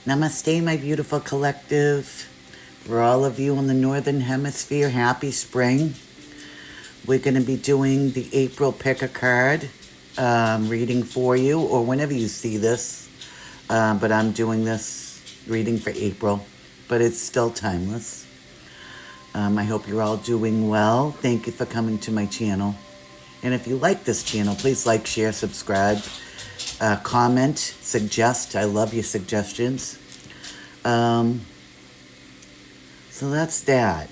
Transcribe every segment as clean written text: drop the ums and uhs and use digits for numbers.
Namaste, my beautiful collective. For all of you in the Northern Hemisphere, happy spring. We're going to be doing the April pick a card reading for you, or whenever you see this. But I'm doing this reading for April, but it's still timeless. I hope you're all doing well. Thank you for coming to my channel. And if you like this channel, please like, share, subscribe, comment, suggest. I love your suggestions. So that's that.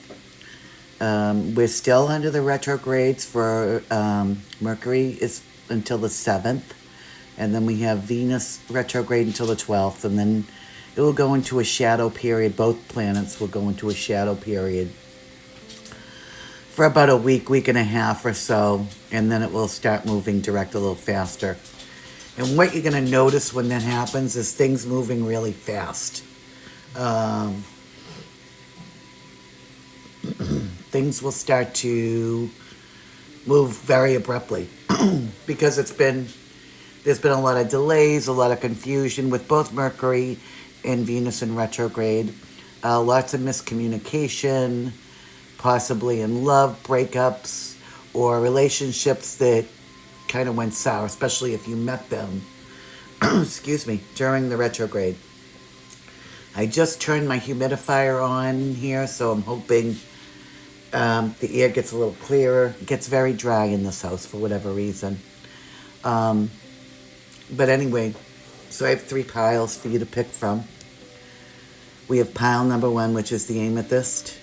We're still under the retrogrades for Mercury is until the 7th. And then we have Venus retrograde until the 12th. And then it will go into a shadow period. Both planets will go into a shadow period for about a week and a half or so. And then it will start moving direct a little faster. And what you're going to notice when that happens is things moving really fast. Things will start to move very abruptly because there's been a lot of delays, a lot of confusion with both Mercury and Venus in retrograde, lots of miscommunication, possibly in love breakups or relationships that kind of went sour, especially if you met them, excuse me, during the retrograde. I just turned my humidifier on here, so I'm hoping the air gets a little clearer. It gets very dry in this house for whatever reason. But anyway, so I have 3 piles for you to pick from. We have pile number 1, which is the amethyst.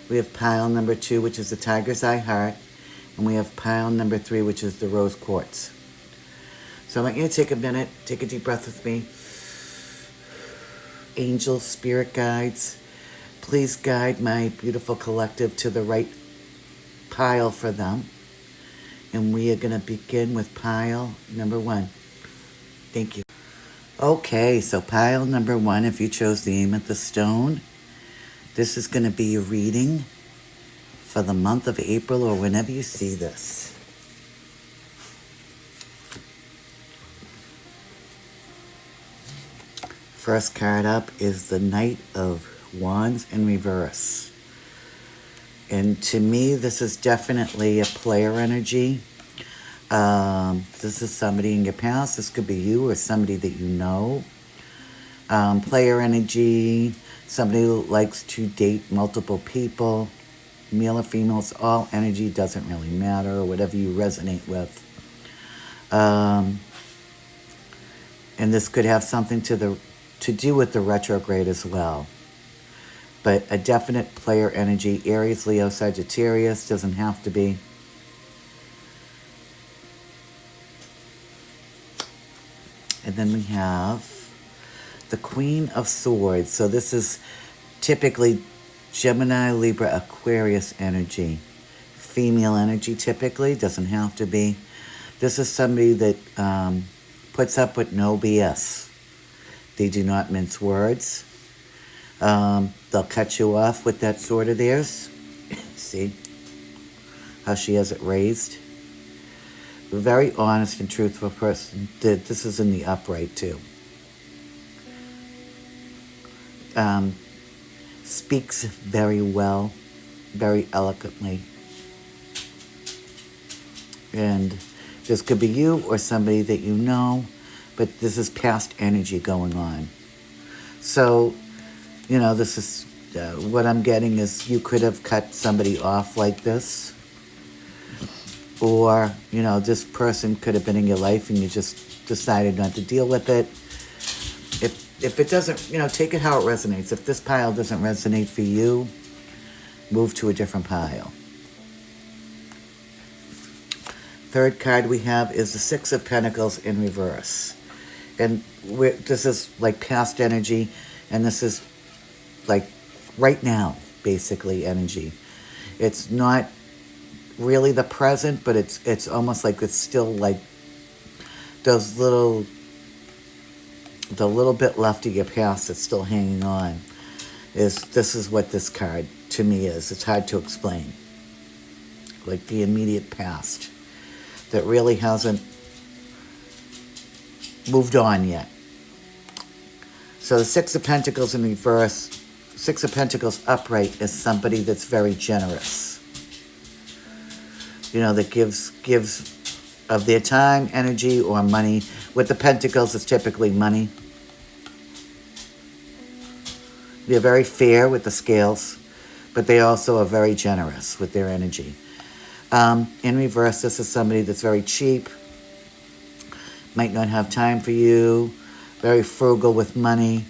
We have pile number 2, which is the tiger's eye heart. And we have pile number 3, which is the rose quartz. So I want you to take a minute, take a deep breath with me. Angels, spirit guides, please guide my beautiful collective to the right pile for them. And we are going to begin with pile number 1. Thank you. Okay, so pile number 1, if you chose the amethyst stone, this is going to be your reading for the month of April or whenever you see this. First card up is the Knight of Wands in reverse. And to me, this is definitely a player energy. This is somebody in your past. This could be you or somebody that you know. Player energy, somebody who likes to date multiple people, male or females, all energy doesn't really matter, whatever you resonate with. And this could have something to do with the retrograde as well. But a definite player energy, Aries, Leo, Sagittarius, doesn't have to be. And then we have the Queen of Swords. So this is typically Gemini, Libra, Aquarius energy. Female energy typically, doesn't have to be. This is somebody that puts up with no BS. They do not mince words. They'll cut you off with that sword of theirs. See how she has it raised? A very honest and truthful person. This is in the upright too. Speaks very well, very eloquently. And this could be you or somebody that you know, but this is past energy going on. So, you know, this is what I'm getting is you could have cut somebody off like this. Or, you know, this person could have been in your life and you just decided not to deal with it. If it doesn't, you know, take it how it resonates. If this pile doesn't resonate for you, move to a different pile. Third card we have is the Six of Pentacles in reverse. And this is like past energy, and this is like right now, basically, energy. It's not really the present, but it's almost like it's still like those the little bit left of your past that's still hanging on. This is what this card to me is. It's hard to explain. Like the immediate past that really hasn't moved on yet. So the Six of Pentacles in reverse, Six of Pentacles upright is somebody that's very generous. You know, that gives of their time, energy, or money. With the Pentacles, it's typically money. They're very fair with the scales, but they also are very generous with their energy. In reverse, this is somebody that's very cheap, might not have time for you, very frugal with money,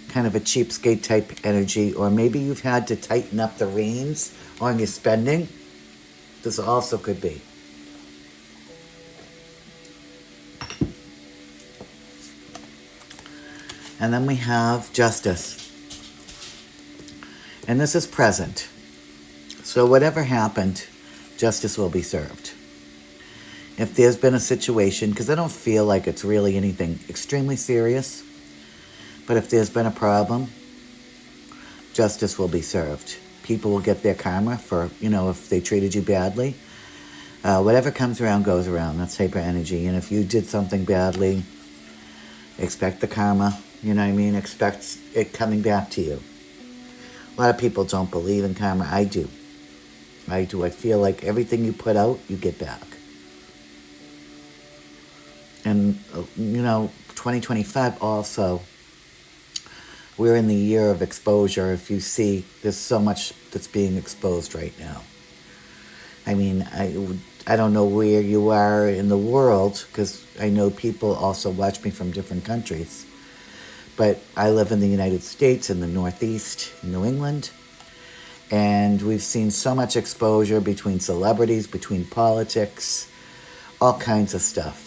kind of a cheapskate type energy, or maybe you've had to tighten up the reins on your spending. This also could be. And then we have Justice. And this is present. So whatever happened, justice will be served. If there's been a situation, because I don't feel like it's really anything extremely serious, but if there's been a problem, justice will be served. People will get their karma for, if they treated you badly. Whatever comes around goes around. That's type of energy. And if you did something badly, expect the karma. You know what I mean? Expect it coming back to you. A lot of people don't believe in karma. I do. I feel like everything you put out, you get back. And, 2025 also, we're in the year of exposure. If you see, there's so much that's being exposed right now. I mean, I don't know where you are in the world, because I know people also watch me from different countries. But I live in the United States, in the Northeast, in New England. And we've seen so much exposure between celebrities, between politics, all kinds of stuff.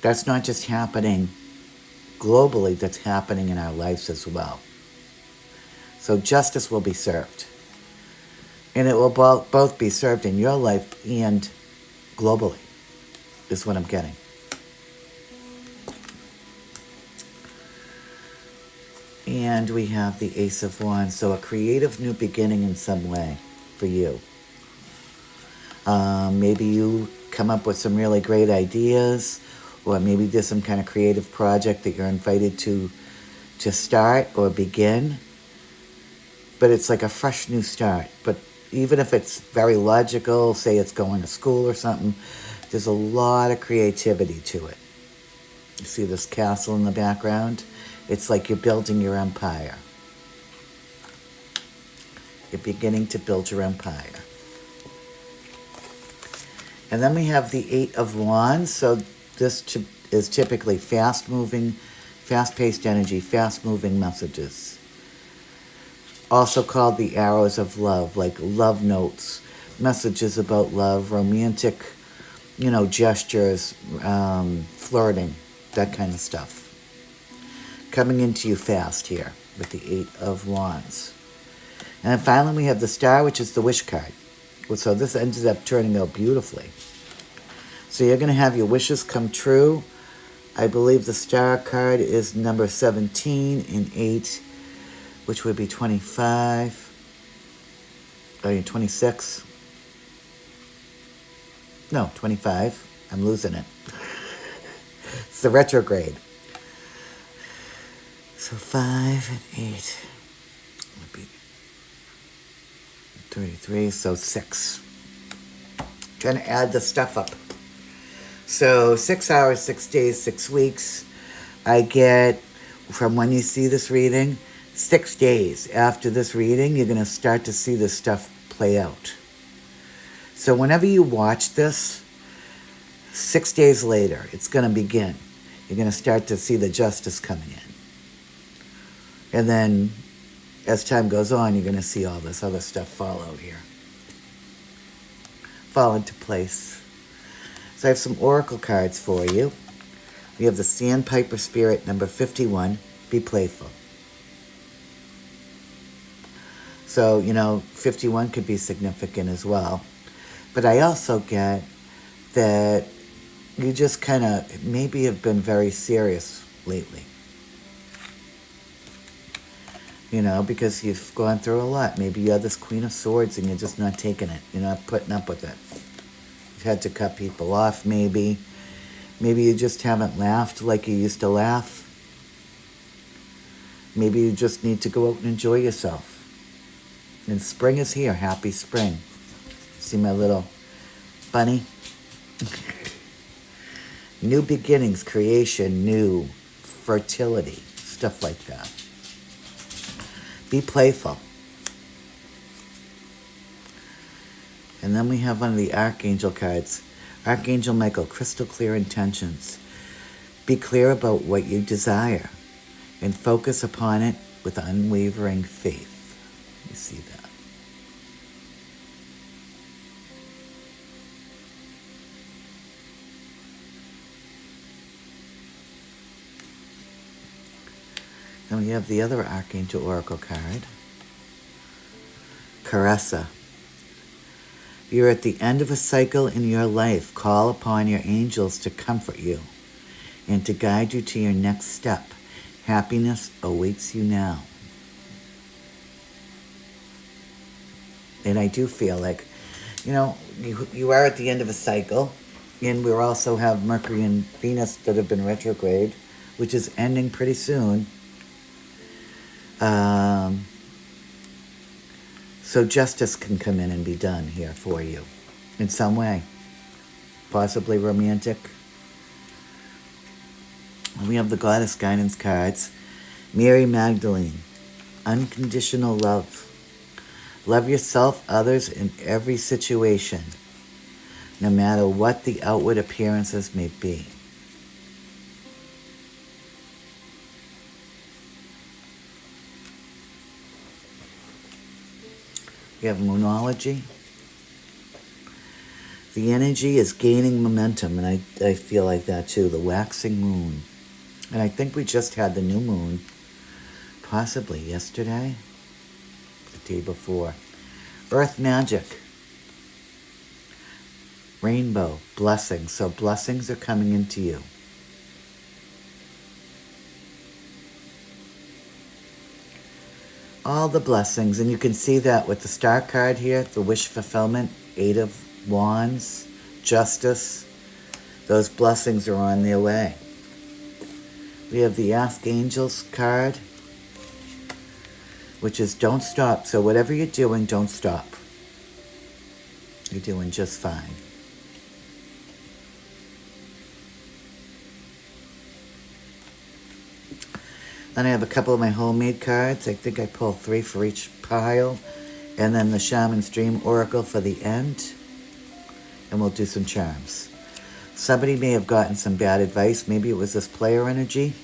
That's not just happening globally, that's happening in our lives as well. So justice will be served. And it will both be served in your life and globally, is what I'm getting. And we have the Ace of Wands. So a creative new beginning in some way for you. Maybe you come up with some really great ideas, or maybe there's some kind of creative project that you're invited to start or begin. But it's like a fresh new start. But even if it's very logical, say it's going to school or something, there's a lot of creativity to it. You see this castle in the background? It's like you're building your empire. You're beginning to build your empire. And then we have the Eight of Wands. So this is typically fast-moving, fast-paced energy, fast-moving messages. Also called the arrows of love, like love notes, messages about love, romantic, gestures, flirting, that kind of stuff. Coming into you fast here with the Eight of Wands. And then finally we have the Star, which is the wish card. So this ended up turning out beautifully. So you're going to have your wishes come true. I believe the Star card is number 17 and 8, which would be 25. Or 26. No, 25. I'm losing it. It's the retrograde. So 5 and 8 would be 33, so 6. Trying to add the stuff up. So 6 hours, 6 days, 6 weeks. I get, from when you see this reading, 6 days after this reading, you're going to start to see this stuff play out. So whenever you watch this, 6 days later, it's going to begin. You're going to start to see the justice coming in. And then, as time goes on, you're going to see all this other stuff fall out here. Fall into place. So I have some oracle cards for you. We have the Sandpiper Spirit, number 51. Be playful. So, 51 could be significant as well. But I also get that you just kind of maybe have been very serious lately. Because you've gone through a lot. Maybe you're this Queen of Swords and you're just not taking it. You're not putting up with it. You've had to cut people off, maybe. Maybe you just haven't laughed like you used to laugh. Maybe you just need to go out and enjoy yourself. And spring is here. Happy spring. See my little bunny? New beginnings, creation, new fertility, stuff like that. Be playful. And then we have one of the Archangel cards. Archangel Michael, crystal clear intentions. Be clear about what you desire and focus upon it with unwavering faith. You see that. Then we have the other Archangel Oracle card. Caressa. You're at the end of a cycle in your life. Call upon your angels to comfort you and to guide you to your next step. Happiness awaits you now. And I do feel like, you are at the end of a cycle, and we also have Mercury and Venus that have been retrograde, which is ending pretty soon. So justice can come in and be done here for you in some way, possibly romantic. And we have the Goddess Guidance cards. Mary Magdalene, unconditional love. Love yourself, others, in every situation, no matter what the outward appearances may be. We have Moonology. The energy is gaining momentum, and I feel like that too, the waxing moon. And I think we just had the new moon, possibly yesterday, the day before. Earth magic. Rainbow, blessings. So blessings are coming into you. All the blessings, and you can see that with the star card here, the wish fulfillment, 8 of Wands, justice. Those blessings are on their way. We have the Ask Angels card, which is don't stop. So whatever you're doing, don't stop. You're doing just fine. Then I have a couple of my homemade cards. I think I pulled 3 for each pile. And then the Shaman's Dream Oracle for the end. And we'll do some charms. Somebody may have gotten some bad advice. Maybe it was this player energy.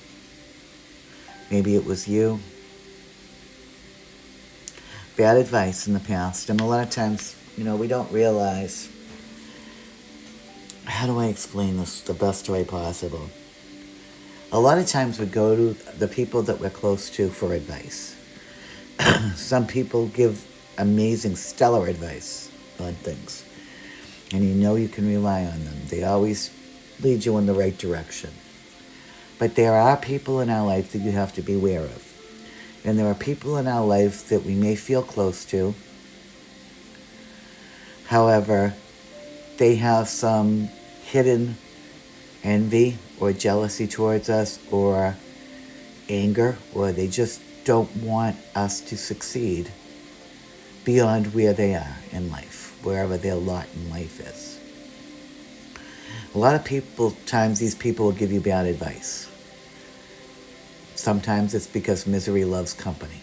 Maybe it was you. Bad advice in the past. And a lot of times, we don't realize, how do I explain this the best way possible? A lot of times we go to the people that we're close to for advice. Some people give amazing, stellar advice on things. And you can rely on them. They always lead you in the right direction. But there are people in our life that you have to be aware of. And there are people in our life that we may feel close to. However, they have some hidden envy or jealousy towards us, or anger, or they just don't want us to succeed beyond where they are in life, wherever their lot in life is. A lot of times these people will give you bad advice. Sometimes it's because misery loves company.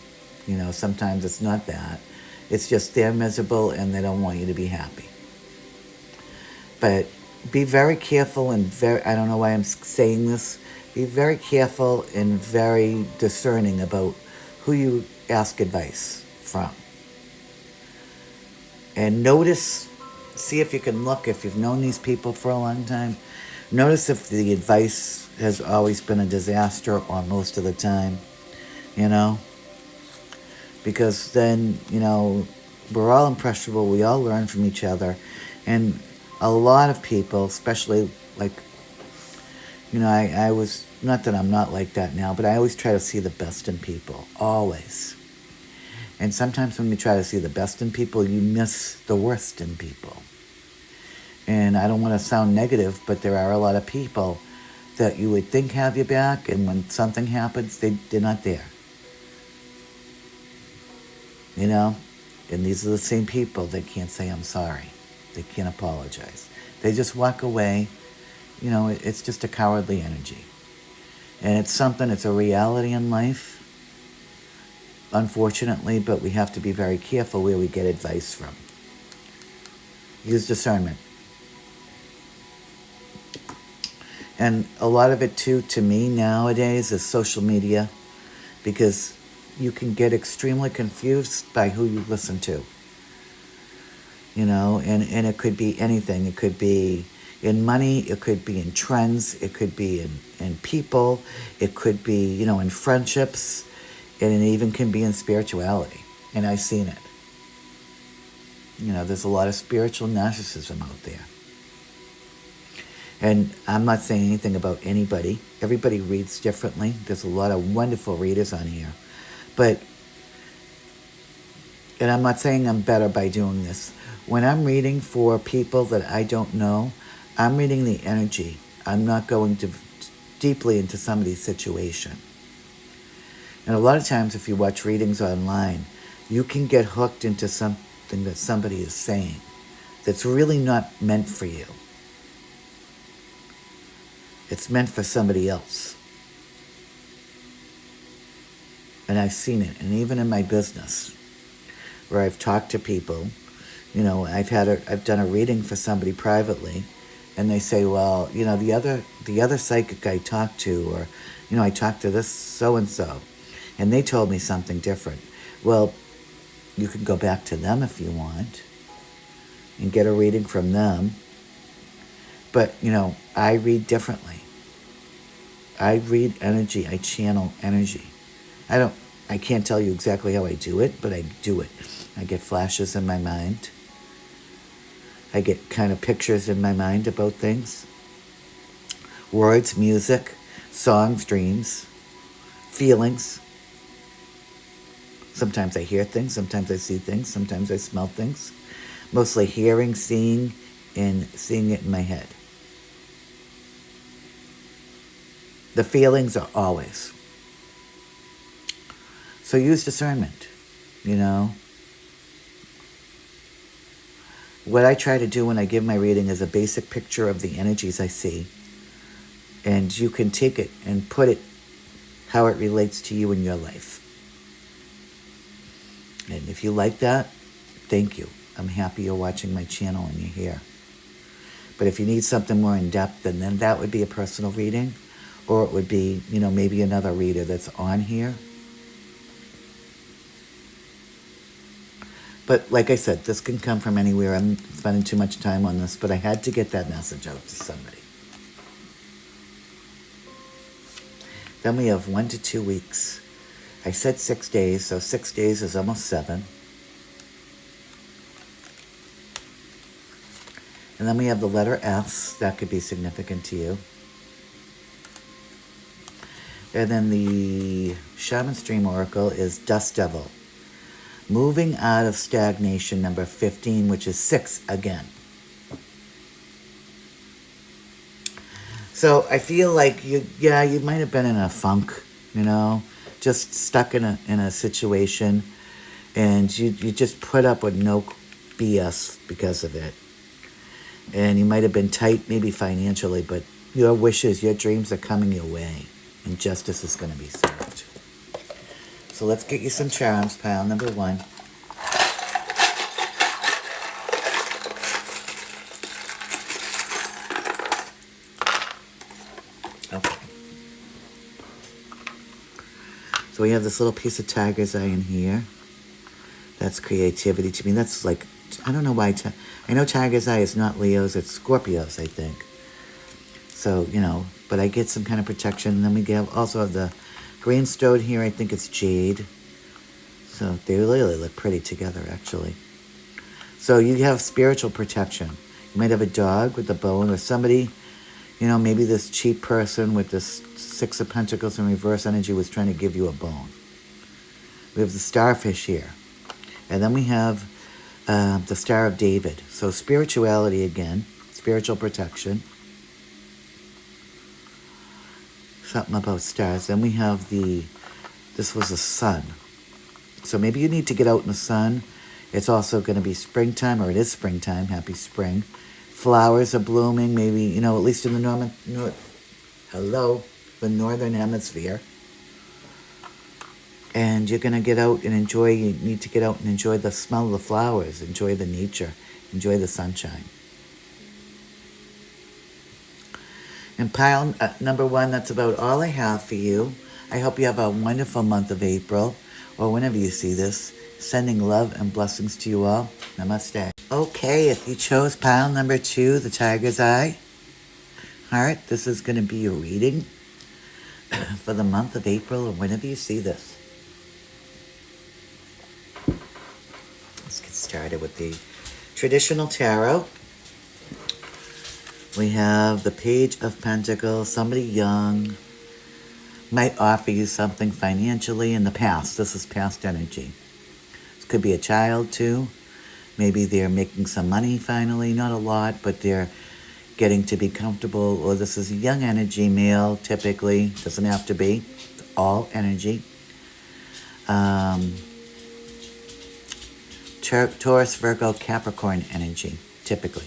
Sometimes it's not that. It's just they're miserable and they don't want you to be happy. But be very careful and I don't know why I'm saying this, be very careful and very discerning about who you ask advice from. And see if you can look, if you've known these people for a long time, notice if the advice has always been a disaster or most of the time, because then, we're all impressionable, we all learn from each other, and a lot of people, especially I was, not that I'm not like that now, but I always try to see the best in people, always. And sometimes when you try to see the best in people, you miss the worst in people. And I don't want to sound negative, but there are a lot of people that you would think have your back, and when something happens, they're not there. you know? And these are the same people that can't say, I'm sorry. They can't apologize. They just walk away. You know, it's just a cowardly energy. And it's something, it's a reality in life, unfortunately, but we have to be very careful where we get advice from. Use discernment. And a lot of it, too, to me nowadays is social media, because you can get extremely confused by who you listen to. You know, and it could be anything. It could be in money, it could be in trends, it could be in people, it could be, you know, in friendships, and it even can be in spirituality. And I've seen it. You know, there's a lot of spiritual narcissism out there. And I'm not saying anything about anybody. Everybody reads differently. There's a lot of wonderful readers on here. But, and I'm not saying I'm better by doing this. When I'm reading for people that I don't know, I'm reading the energy. I'm not going deeply into somebody's situation. And a lot of times if you watch readings online, you can get hooked into something that somebody is saying that's really not meant for you. It's meant for somebody else. And I've seen it. And even in my business, where I've talked to people, you know, I've done a reading for somebody privately, and they say, well, you know, the other psychic I talked to, or, you know, I talked to this so-and-so, and they told me something different. Well, you can go back to them if you want and get a reading from them. But, you know, I read differently. I read energy. I channel energy. I can't tell you exactly how I do it, but I do it. I get flashes in my mind. I get kind of pictures in my mind about things. Words, music, songs, dreams, feelings. Sometimes I hear things, sometimes I see things, sometimes I smell things. Mostly hearing, seeing, and seeing it in my head. The feelings are always. So use discernment, you know. What I try to do when I give my reading is a basic picture of the energies I see. And you can take it and put it how it relates to you in your life. And if you like that, thank you. I'm happy you're watching my channel and you're here. But if you need something more in depth, then that would be a personal reading. Or it would be, you know, maybe another reader that's on here. But like I said, this can come from anywhere. I'm spending too much time on this, but I had to get that message out to somebody. Then we have 1 to 2 weeks. I said 6 days, so 6 days is almost 7. And then we have the letter S. That could be significant to you. And then the Shaman's Dream Oracle is Dust Devil. Moving out of stagnation, number 15, which is 6 again. So I feel like you might have been in a funk, you know, just stuck in a situation, and you just put up with no BS because of it. And you might have been tight, maybe financially, but your wishes, your dreams are coming your way, and justice is going to be served. So let's get you some charms, pile number 1. Okay. So we have this little piece of tiger's eye in here. That's creativity to me. That's like, I don't know why. I know tiger's eye is not Leo's, it's Scorpio's, I think. So, you know, but I get some kind of protection. And then we also have the green stone here. I think it's jade. So they really look pretty together, actually. So you have spiritual protection. You might have a dog with a bone, or somebody, you know, maybe this cheap person with this 6 of Pentacles in reverse energy was trying to give you a bone. We have the starfish here. And then we have the Star of David. So spirituality again, spiritual protection. Something about stars. Then we have this was the sun. So maybe you need to get out in the sun. It's also going to be springtime, or it is springtime. Happy spring. Flowers are blooming, maybe, at least in the the northern hemisphere. And you're going to get out and enjoy, you need to get out and enjoy the smell of the flowers, enjoy the nature, enjoy the sunshine. And pile number 1, that's about all I have for you. I hope you have a wonderful month of April, or whenever you see this. Sending love and blessings to you all. Namaste. Okay, if you chose pile number 2, the tiger's eye, all right, this is going to be your reading for the month of April, or whenever you see this. Let's get started with the traditional tarot. We have the Page of Pentacles. Somebody young might offer you something financially in the past. This is past energy. This could be a child too. Maybe they're making some money finally, not a lot, but they're getting to be comfortable. Or this is a young energy, male typically. Doesn't have to be. All energy. Taurus, Virgo, Capricorn energy, typically.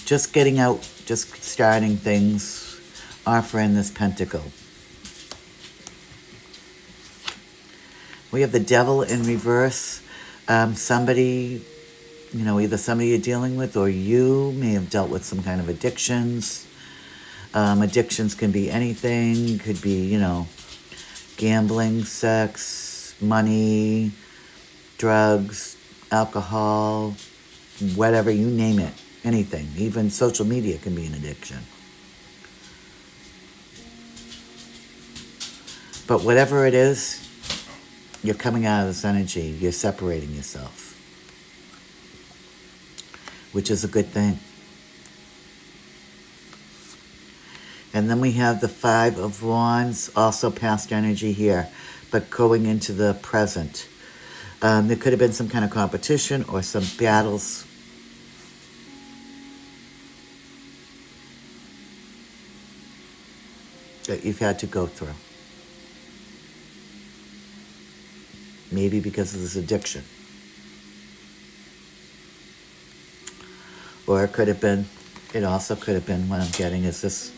Just getting out, just starting things, offering this pentacle. We have the Devil in reverse. Somebody, either somebody you're dealing with or you may have dealt with some kind of addictions. Addictions can be anything. Could be, gambling, sex, money, drugs, alcohol, whatever, you name it. Anything. Even social media can be an addiction. But whatever it is, you're coming out of this energy. You're separating yourself, which is a good thing. And then we have the Five of Wands, also past energy here, but going into the present. There could have been some kind of competition or some battles that you've had to go through. Maybe because of this addiction. Or it also could have been, what I'm getting is this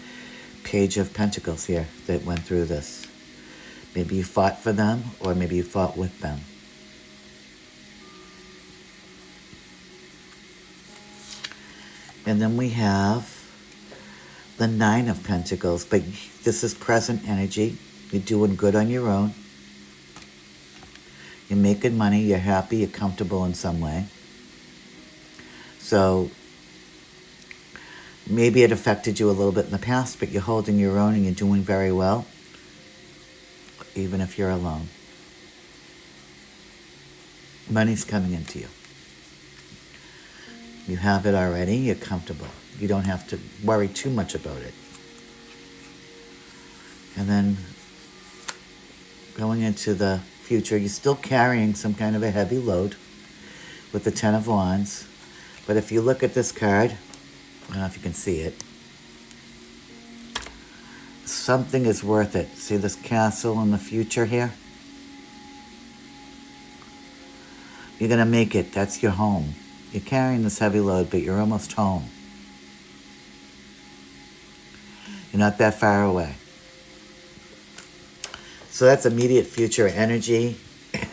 Page of Pentacles here that went through this. Maybe you fought for them, or maybe you fought with them. And then we have the Nine of Pentacles, but this is present energy. You're doing good on your own. You're making money, you're happy, you're comfortable in some way. So maybe it affected you a little bit in the past, but you're holding your own and you're doing very well, even if you're alone. Money's coming into you. You have it already, you're comfortable. You don't have to worry too much about it. And then going into the future, you're still carrying some kind of a heavy load with the Ten of Wands. But if you look at this card, I don't know if you can see it, something is worth it. See this castle in the future here? You're going to make it. That's your home. You're carrying this heavy load, but you're almost home. You're not that far away. So that's immediate future energy. And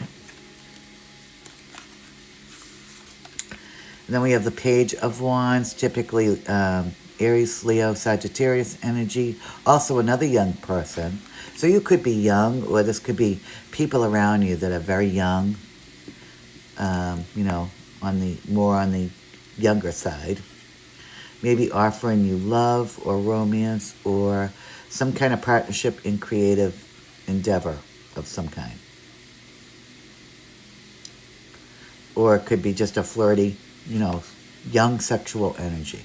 then we have the Page of Wands, typically Aries, Leo, Sagittarius energy. Also another young person. So you could be young, or this could be people around you that are very young, on the younger side. Maybe offering you love or romance or some kind of partnership in creative endeavor of some kind. Or it could be just a flirty, young sexual energy.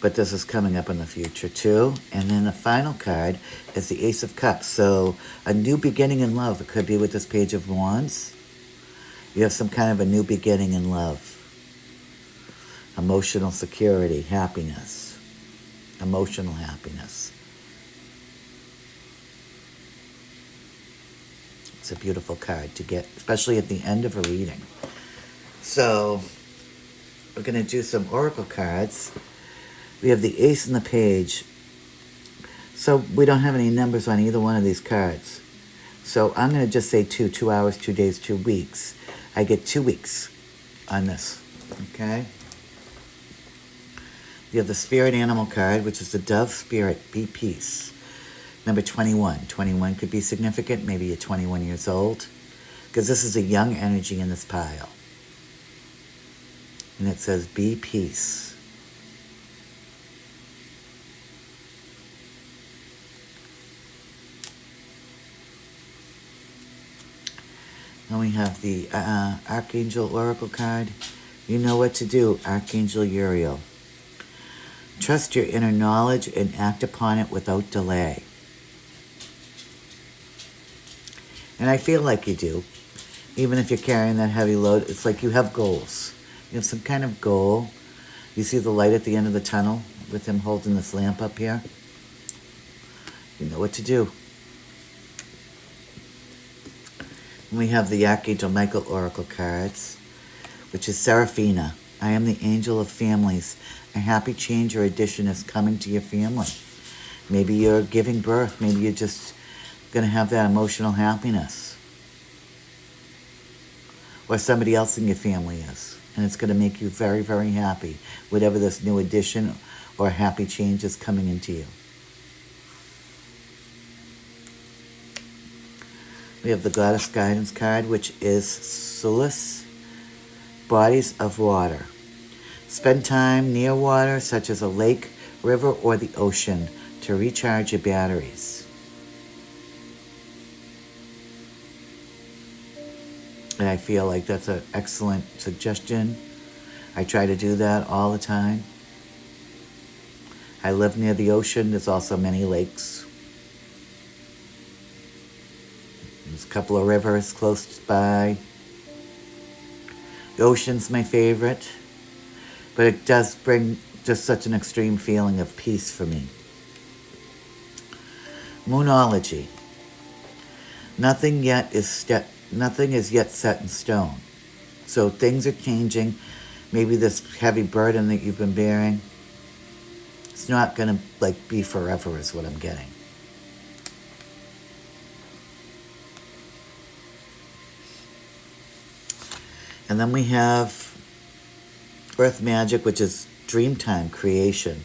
But this is coming up in the future too. And then the final card is the Ace of Cups. So a new beginning in love. It could be with this Page of Wands. You have some kind of a new beginning in love. Emotional security, happiness. emotional happiness. It's a beautiful card to get, especially at the end of a reading. So we're going to do some oracle cards. We have the ace and the page. So we don't have any numbers on either one of these cards. So I'm going to just say 2 hours, 2 days, 2 weeks. I get 2 weeks on this, okay? You have the spirit animal card, which is the dove spirit, be peace. Number 21. 21 could be significant. Maybe you're 21 years old, because this is a young energy in this pile. And it says, be peace. Then we have the Archangel Oracle card. You know what to do, Archangel Uriel. Trust your inner knowledge and act upon it without delay. And I feel like you do. Even if you're carrying that heavy load, it's like you have goals. You have some kind of goal. You see the light at the end of the tunnel with him holding this lamp up here? You know what to do. And we have the Archangel Michael Oracle cards, which is Seraphina. I am the angel of families. A happy change or addition is coming to your family. Maybe you're giving birth. Maybe you're just going to have that emotional happiness. Or somebody else in your family is. And it's going to make you very, very happy. Whatever this new addition or happy change is coming into you. We have the Goddess Guidance card, which is Solace, bodies of water. Spend time near water, such as a lake, river, or the ocean, to recharge your batteries. And I feel like that's an excellent suggestion. I try to do that all the time. I live near the ocean. There's also many lakes. There's a couple of rivers close by. The ocean's my favorite. But it does bring just such an extreme feeling of peace for me. Moonology. Nothing is yet set in stone. So things are changing. Maybe this heavy burden that you've been bearing, it's not going to be forever is what I'm getting. And then we have Earth Magic, which is Dreamtime Creation.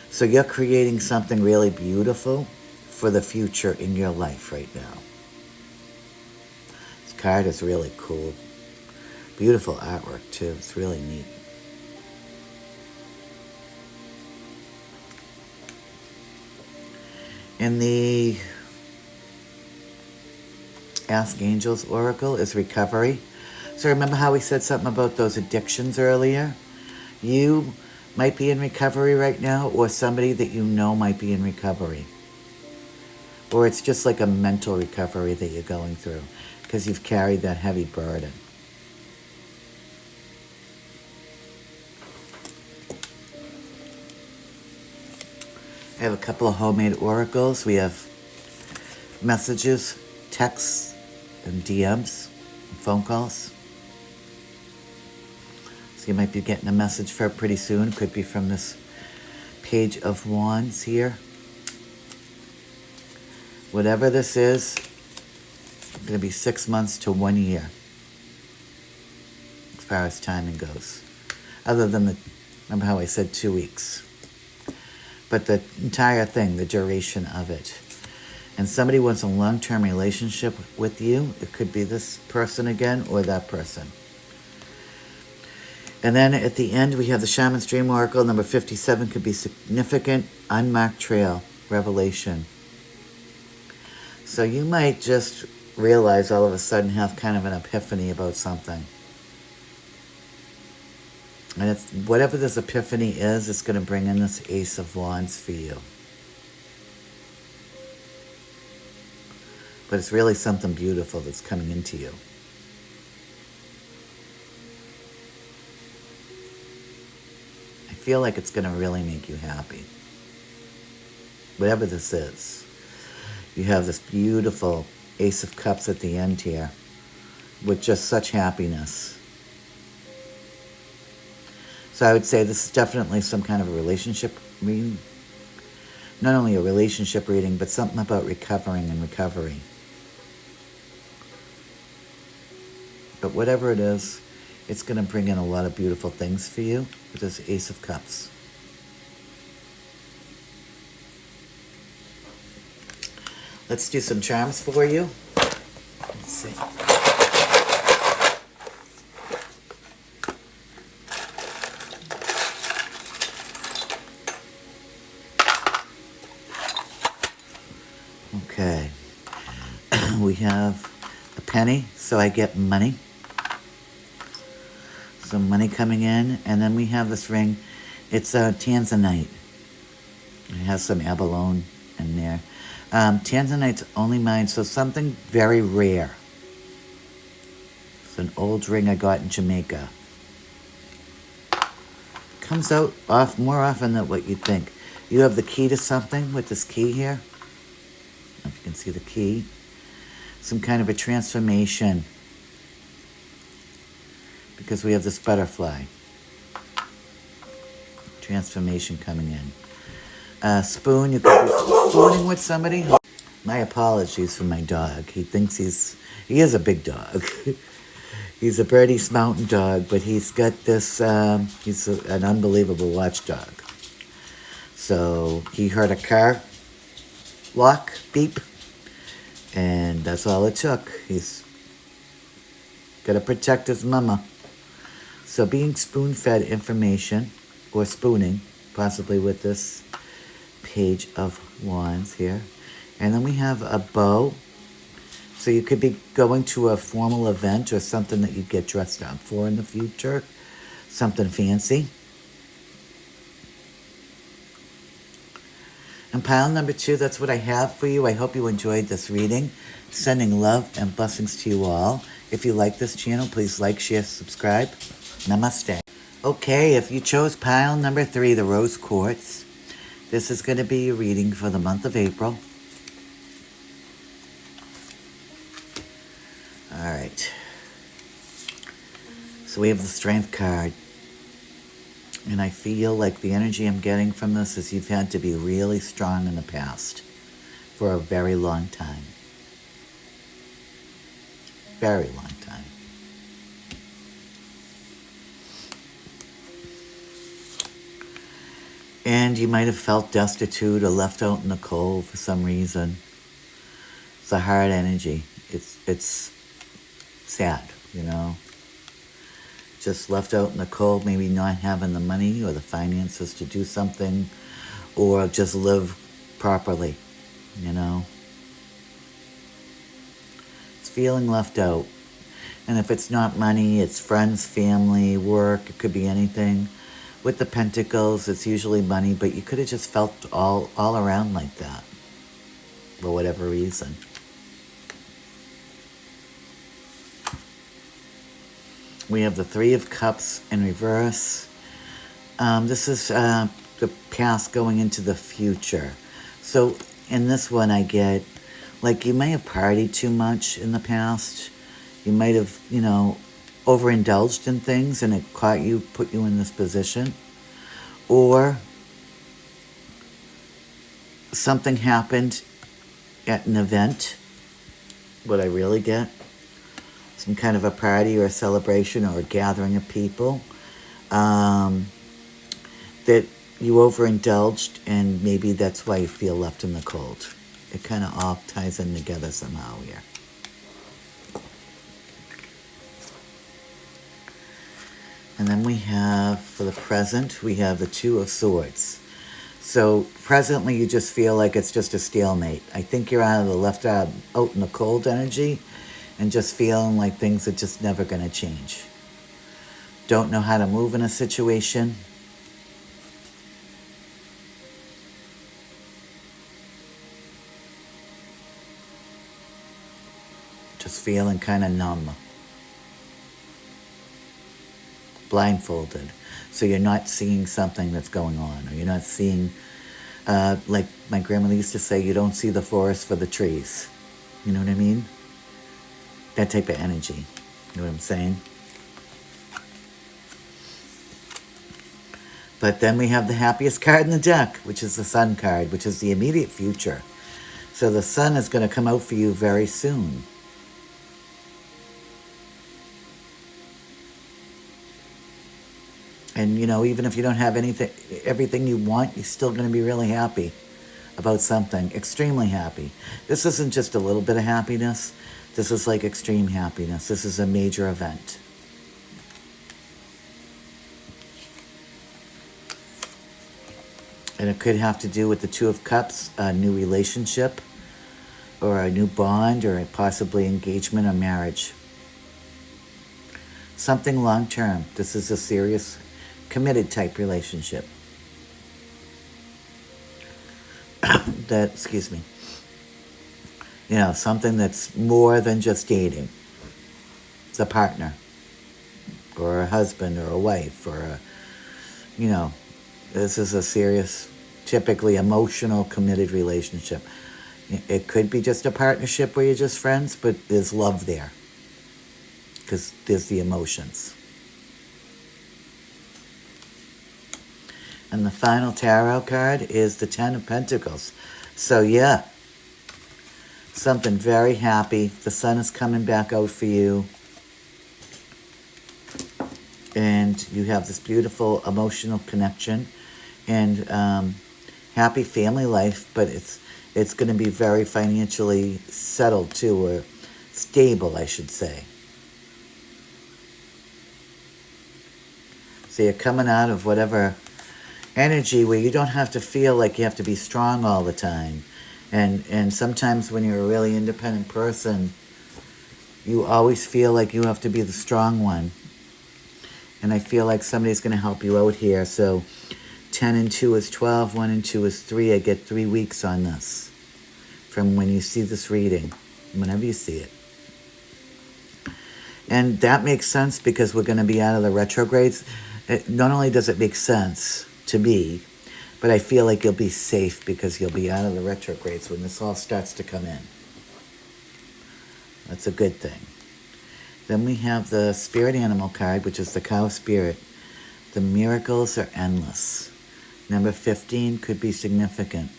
So you're creating something really beautiful for the future in your life right now. This card is really cool. Beautiful artwork too. It's really neat. And the Ask Angels Oracle is Recovery. So remember how we said something about those addictions earlier? You might be in recovery right now, or somebody that you know might be in recovery. Or it's just like a mental recovery that you're going through because you've carried that heavy burden. I have a couple of homemade oracles. We have messages, texts, and DMs, and phone calls. So you might be getting a message for it pretty soon. Could be from this Page of Wands here. Whatever this is, it's going to be 6 months to 1 year as far as timing goes. Other than remember how I said 2 weeks. But the entire thing, the duration of it. And somebody wants a long-term relationship with you. It could be this person again or that person. And then at the end, we have the Shaman's Dream Oracle. Number 57 could be significant, unmarked trail, revelation. So you might just realize all of a sudden, have kind of an epiphany about something. And it's whatever this epiphany is, it's going to bring in this Ace of Wands for you. But it's really something beautiful that's coming into you. I feel like it's going to really make you happy. Whatever this is. You have this beautiful Ace of Cups at the end here with just such happiness. So I would say this is definitely some kind of a relationship reading. Not only a relationship reading, but something about recovering and recovery. But whatever it is, it's going to bring in a lot of beautiful things for you with this Ace of Cups. Let's do some charms for you. Let's see. Okay. We have a penny, so I get money. Some money coming in. And then we have this ring. It's a tanzanite. It has some abalone in there. Tanzanite's only mine, so something very rare. It's an old ring I got in Jamaica. Comes out more often than what you'd think. You have the key to something with this key here. If you can see the key. Some kind of a transformation. Because we have this butterfly. Transformation coming in. Spoon, you could be spooning with somebody. My apologies for my dog. He thinks he is a big dog. He's a Bernese Mountain Dog, but he's got this, he's an unbelievable watchdog. So he heard a car lock, beep, and that's all it took. He's got to protect his mama. So being spoon-fed information, or spooning, possibly with this Page of Wands here. And then we have a bow. So you could be going to a formal event or something that you get dressed up for in the future. Something fancy. And pile number 2, that's what I have for you. I hope you enjoyed this reading. Sending love and blessings to you all. If you like this channel, please like, share, subscribe. Namaste. Okay, if you chose pile number 3, the Rose Quartz, this is going to be your reading for the month of April. All right. So we have the Strength card. And I feel like the energy I'm getting from this is you've had to be really strong in the past for a very long time. Very long time. And you might have felt destitute or left out in the cold for some reason. It's a hard energy. It's sad, you know. Just left out in the cold, maybe not having the money or the finances to do something or just live properly, you know. It's feeling left out. And if it's not money, it's friends, family, work, it could be anything. With the Pentacles, it's usually money, but you could have just felt all around like that for whatever reason. We have the Three of Cups in reverse. This is the past going into the future. So in this one I get, like you may have partied too much in the past. You might have, you know, overindulged in things and it put you in this position. Or something happened at an event, what I really get, some kind of a party or a celebration or a gathering of people, that you overindulged and maybe that's why you feel left in the cold. It kind of all ties in together somehow here. And then we have, for the present, we have the Two of Swords. So presently you just feel like it's just a stalemate. I think you're out in the cold energy and just feeling like things are just never going to change. Don't know how to move in a situation. Just feeling kind of numb. Blindfolded. So you're not seeing something that's going on, or you're not seeing, like my grandmother used to say, you don't see the forest for the trees. You know what I mean? That type of energy. You know what I'm saying? But then we have the happiest card in the deck, which is the Sun card, which is the immediate future. So the Sun is going to come out for you very soon. And even if you don't have everything you want, you're still going to be really happy about something, extremely happy. This isn't just a little bit of happiness. This is like extreme happiness. This is a major event. And it could have to do with the Two of Cups, a new relationship, or a new bond, or possibly engagement or marriage. Something long term. This is a serious, committed type relationship. Excuse me. Something that's more than just dating. It's a partner, or a husband, or a wife, or this is a serious, typically emotional, committed relationship. It could be just a partnership where you're just friends, but there's love there. Because there's the emotions. And the final tarot card is the Ten of Pentacles. So yeah, something very happy. The sun is coming back out for you. And you have this beautiful emotional connection and happy family life, but it's going to be very financially settled too, or stable, I should say. So you're coming out of whatever energy where you don't have to feel like you have to be strong all the time. And sometimes when you're a really independent person, you always feel like you have to be the strong one. And I feel like somebody's going to help you out here. So 10 and 2 is 12, 1 and 2 is 3. I get 3 weeks on this from when you see this reading, whenever you see it. And that makes sense because we're going to be out of the retrogrades. Not only does it make sense to me, but I feel like you'll be safe because you'll be out of the retrogrades when this all starts to come in. That's a good thing. Then we have the spirit animal card, which is the cow spirit. The miracles are endless. Number 15 could be significant.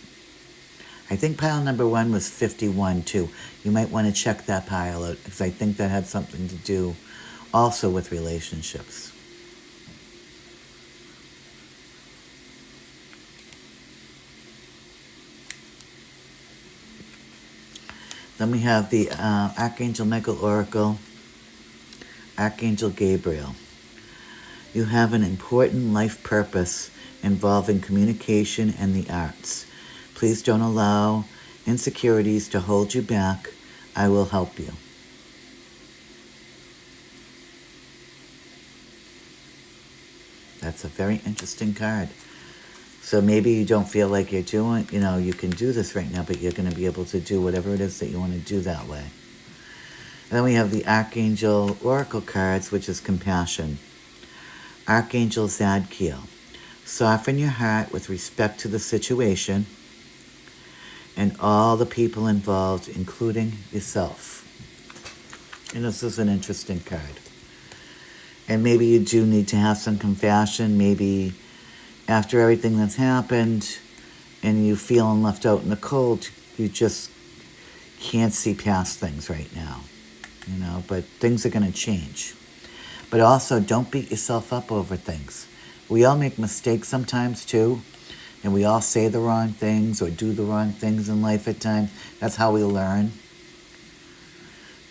I think pile number 1 was 51 too. You might want to check that pile out because I think that had something to do also with relationships. Then we have the Archangel Michael Oracle, Archangel Gabriel. You have an important life purpose involving communication and the arts. Please don't allow insecurities to hold you back. I will help you. That's a very interesting card. So maybe you don't feel like you're doing, you can do this right now, but you're going to be able to do whatever it is that you want to do that way. And then we have the Archangel Oracle cards, which is compassion. Archangel Zadkiel. Soften your heart with respect to the situation and all the people involved, including yourself. And this is an interesting card. And maybe you do need to have some compassion. Maybe after everything that's happened and you feeling left out in the cold, you just can't see past things right now. But things are going to change. But also, don't beat yourself up over things. We all make mistakes sometimes too, and we all say the wrong things or do the wrong things in life at times. That's how we learn.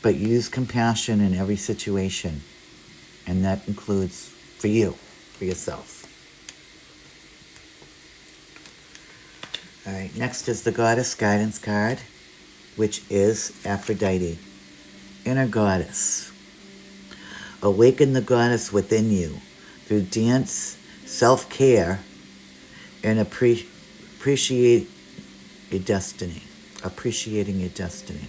But use compassion in every situation, and that includes for you, for yourself. All right, next is the Goddess Guidance card, which is Aphrodite, inner goddess. Awaken the goddess within you through dance, self-care, and appreciate your destiny. Appreciating your destiny.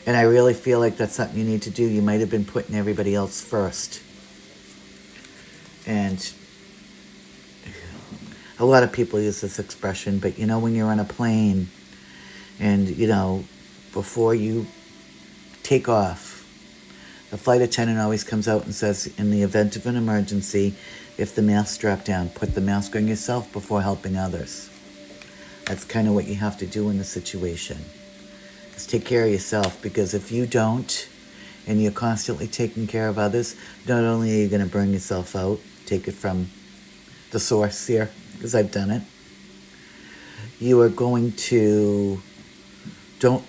And I really feel like that's something you need to do. You might have been putting everybody else first. And a lot of people use this expression, but when you're on a plane and, before you take off, the flight attendant always comes out and says, in the event of an emergency, if the mask strapped down, put the mask on yourself before helping others. That's kind of what you have to do in the situation. Is take care of yourself, because if you don't, and you're constantly taking care of others, not only are you going to burn yourself out, take it from the source here, because I've done it, you are going to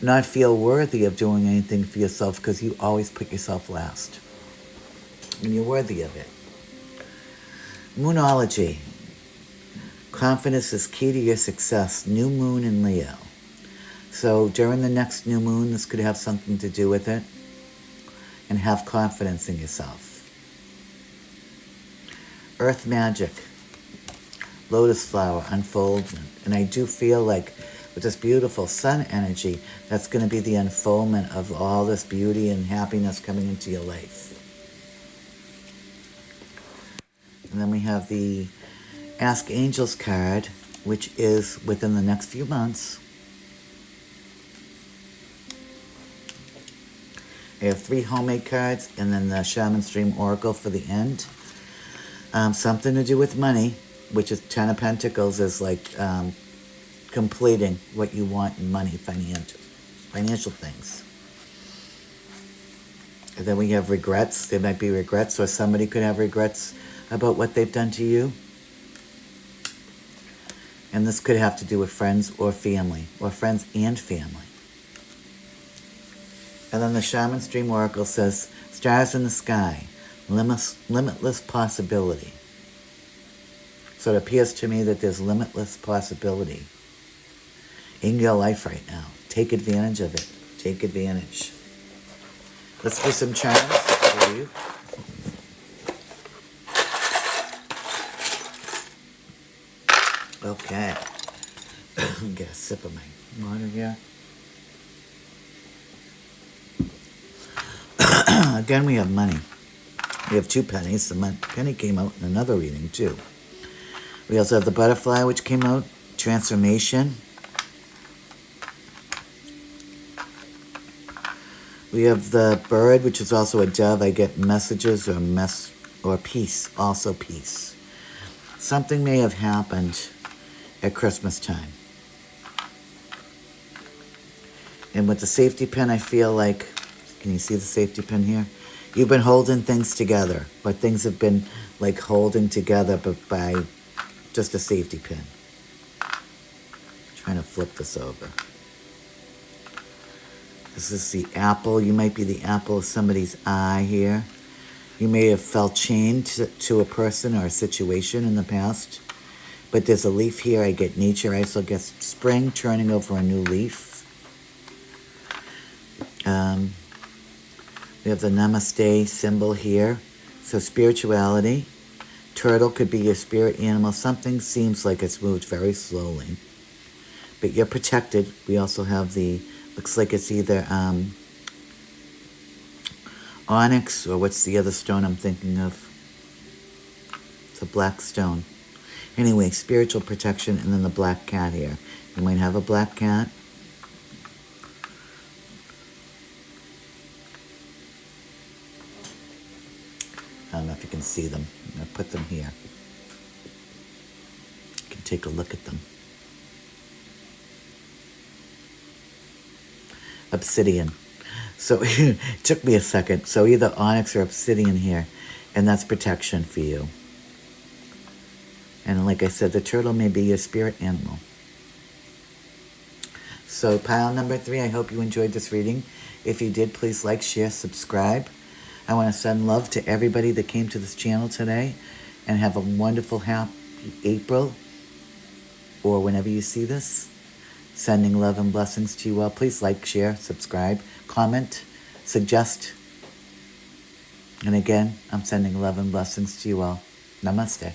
not feel worthy of doing anything for yourself, because you always put yourself last. And you're worthy of it. Moonology. Confidence is key to your success. New moon in Leo. So during the next new moon, this could have something to do with it. And have confidence in yourself. Earth magic. Lotus flower unfoldment. And I do feel like with this beautiful sun energy, that's going to be the unfoldment of all this beauty and happiness coming into your life. And then we have the Ask Angels card, which is within the next few months. I have 3 homemade cards, and then the Shaman's Dream Oracle for the end. Something to do with money, which is 10 of Pentacles, is like completing what you want in money, financial things. And then we have regrets. There might be regrets, or somebody could have regrets about what they've done to you. And this could have to do with friends or family, or friends and family. And then the Shaman's Dream Oracle says, stars in the sky, limitless possibility. So it appears to me that there's limitless possibility in your life right now. Take advantage of it. Take advantage. Let's do some charms for you. Okay. Get a sip of my water here. Again, we have money. We have 2 pennies. The penny came out in another reading, too. We also have the butterfly, which came out. Transformation. We have the bird, which is also a dove. I get messages or peace, also peace. Something may have happened at Christmas time. And with the safety pin, I feel like, can you see the safety pin here? You've been holding things together, but things have been like holding together, but by just a safety pin. Trying to flip this over. This is the apple. You might be the apple of somebody's eye here. You may have felt chained to a person or a situation in the past. But there's a leaf here. I get nature. I also get spring turning over a new leaf. We have the Namaste symbol here. So spirituality. Turtle could be your spirit animal. Something seems like it's moved very slowly. But you're protected. We also have looks like it's either onyx, or what's the other stone I'm thinking of? It's a black stone. Anyway, spiritual protection, and then the black cat here. You might have a black cat. I don't know if you can see them. I'm going to put them here. You can take a look at them. Obsidian. So it took me a second. So either onyx or obsidian here. And that's protection for you. And like I said, the turtle may be your spirit animal. So pile number 3, I hope you enjoyed this reading. If you did, please like, share, subscribe. I want to send love to everybody that came to this channel today. And have a wonderful, happy April. Or whenever you see this. Sending love and blessings to you all. Please like, share, subscribe, comment, suggest. And again, I'm sending love and blessings to you all. Namaste.